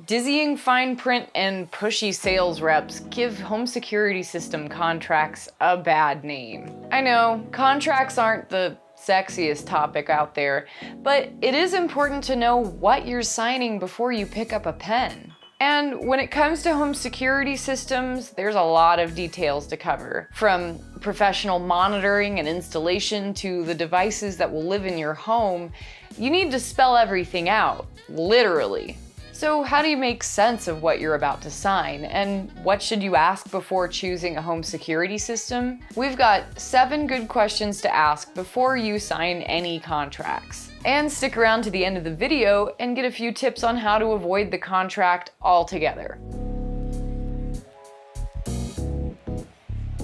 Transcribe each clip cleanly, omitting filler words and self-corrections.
Dizzying fine print and pushy sales reps give home security system contracts a bad name. I know, contracts aren't the sexiest topic out there, but it is important to know what you're signing before you pick up a pen. And when it comes to home security systems, there's a lot of details to cover, from professional monitoring and installation to the devices that will live in your home. You need to spell everything out, literally. So how do you make sense of what you're about to sign, and what should you ask before choosing a home security system? We've got 7 good questions to ask before you sign any contracts. And stick around to the end of the video and get a few tips on how to avoid the contract altogether.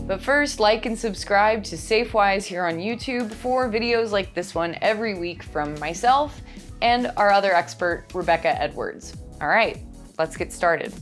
But first, like and subscribe to Safewise here on YouTube for videos like this one every week from myself and our other expert, Rebecca Edwards. All right, let's get started.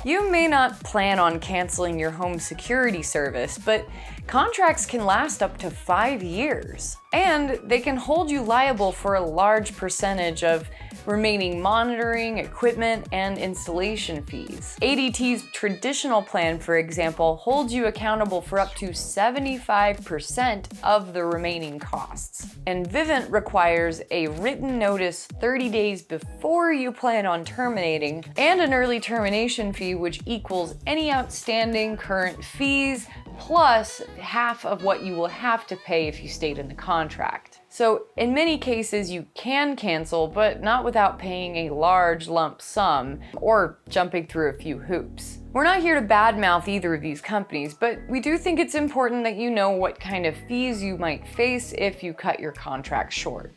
You may not plan on canceling your home security service, but contracts can last up to 5 years. And they can hold you liable for a large percentage of remaining monitoring, equipment, and installation fees. ADT's traditional plan, for example, holds you accountable for up to 75% of the remaining costs. And Vivint requires a written notice 30 days before you plan on terminating, and an early termination fee which equals any outstanding current fees plus half of what you will have to pay if you stayed in the contract. So in many cases you can cancel, but not without paying a large lump sum or jumping through a few hoops. We're not here to badmouth either of these companies, but we do think it's important that you know what kind of fees you might face if you cut your contract short.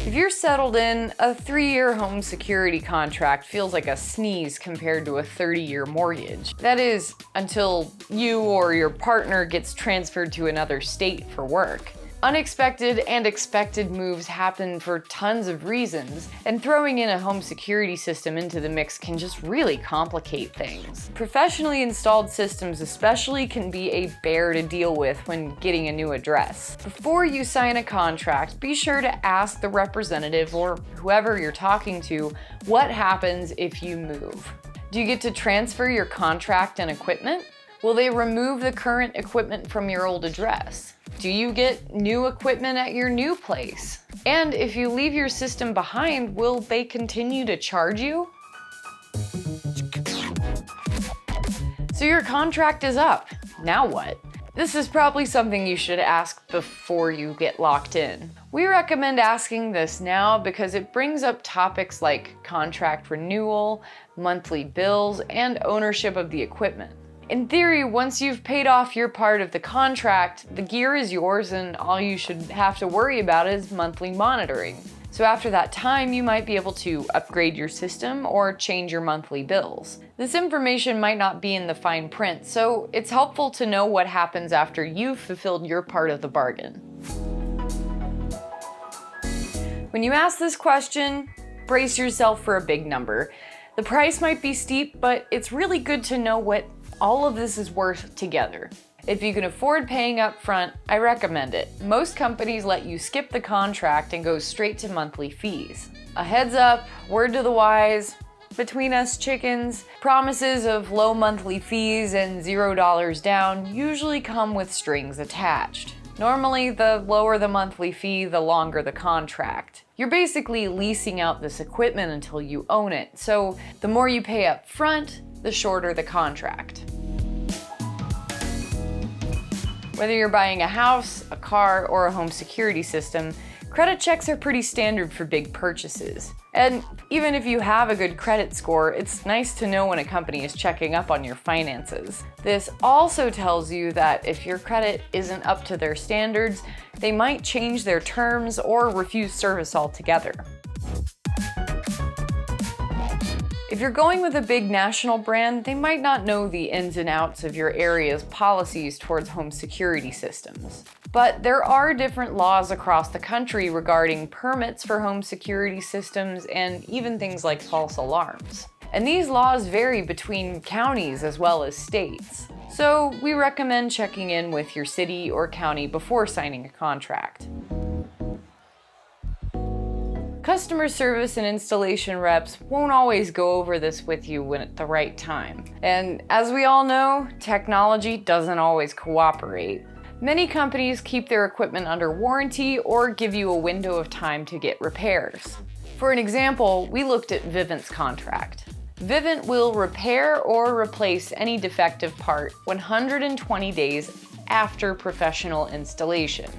If you're settled in, a 3-year home security contract feels like a sneeze compared to a 30-year mortgage. That is, until you or your partner gets transferred to another state for work. Unexpected and expected moves happen for tons of reasons, and throwing in a home security system into the mix can just really complicate things. Professionally installed systems especially can be a bear to deal with when getting a new address. Before you sign a contract, be sure to ask the representative or whoever you're talking to what happens if you move. Do you get to transfer your contract and equipment? Will they remove the current equipment from your old address? Do you get new equipment at your new place? And if you leave your system behind, will they continue to charge you? So your contract is up. Now what? This is probably something you should ask before you get locked in. We recommend asking this now because it brings up topics like contract renewal, monthly bills, and ownership of the equipment. In theory, once you've paid off your part of the contract, the gear is yours and all you should have to worry about is monthly monitoring. So after that time, you might be able to upgrade your system or change your monthly bills. This information might not be in the fine print, so it's helpful to know what happens after you've fulfilled your part of the bargain. When you ask this question, brace yourself for a big number. The price might be steep, but it's really good to know what all of this is worth together. If you can afford paying up front, I recommend it. Most companies let you skip the contract and go straight to monthly fees. A heads up, word to the wise, between us chickens, promises of low monthly fees and $0 down usually come with strings attached. Normally, the lower the monthly fee, the longer the contract. You're basically leasing out this equipment until you own it, so the more you pay up front, the shorter the contract. Whether you're buying a house, a car, or a home security system, credit checks are pretty standard for big purchases. And even if you have a good credit score, it's nice to know when a company is checking up on your finances. This also tells you that if your credit isn't up to their standards, they might change their terms or refuse service altogether. If you're going with a big national brand, they might not know the ins and outs of your area's policies towards home security systems. But there are different laws across the country regarding permits for home security systems and even things like false alarms. And these laws vary between counties as well as states. So we recommend checking in with your city or county before signing a contract. Customer service and installation reps won't always go over this with you when at the right time. And as we all know, technology doesn't always cooperate. Many companies keep their equipment under warranty or give you a window of time to get repairs. For an example, we looked at Vivint's contract. Vivint will repair or replace any defective part 120 days after professional installation.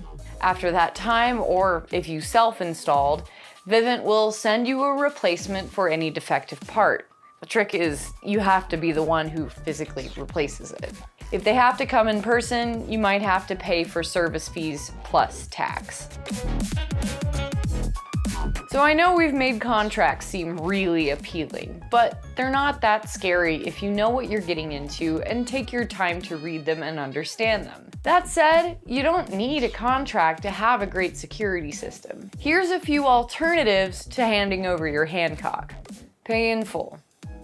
After that time, or if you self-installed, Vivint will send you a replacement for any defective part. The trick is you have to be the one who physically replaces it. If they have to come in person, you might have to pay for service fees plus tax. So I know we've made contracts seem really appealing, but they're not that scary if you know what you're getting into and take your time to read them and understand them. That said, you don't need a contract to have a great security system. Here's a few alternatives to handing over your Hancock. Pay in full.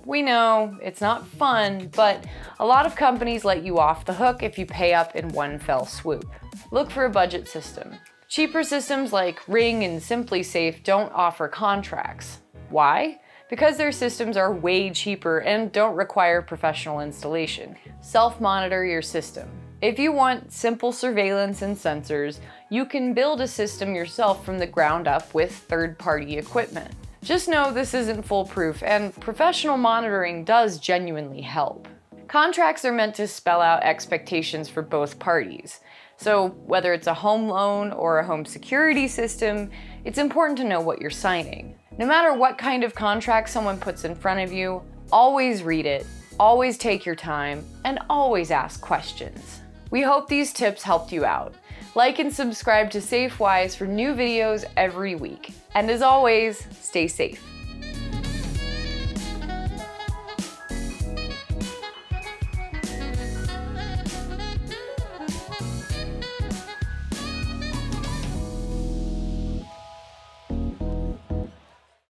We know it's not fun, but a lot of companies let you off the hook if you pay up in one fell swoop. Look for a budget system. Cheaper systems like Ring and SimpliSafe don't offer contracts. Why? Because their systems are way cheaper and don't require professional installation. Self-monitor your system. If you want simple surveillance and sensors, you can build a system yourself from the ground up with third-party equipment. Just know this isn't foolproof, and professional monitoring does genuinely help. Contracts are meant to spell out expectations for both parties. So whether it's a home loan or a home security system, it's important to know what you're signing. No matter what kind of contract someone puts in front of you, always read it, always take your time, and always ask questions. We hope these tips helped you out. Like and subscribe to Safewise for new videos every week. And as always, stay safe.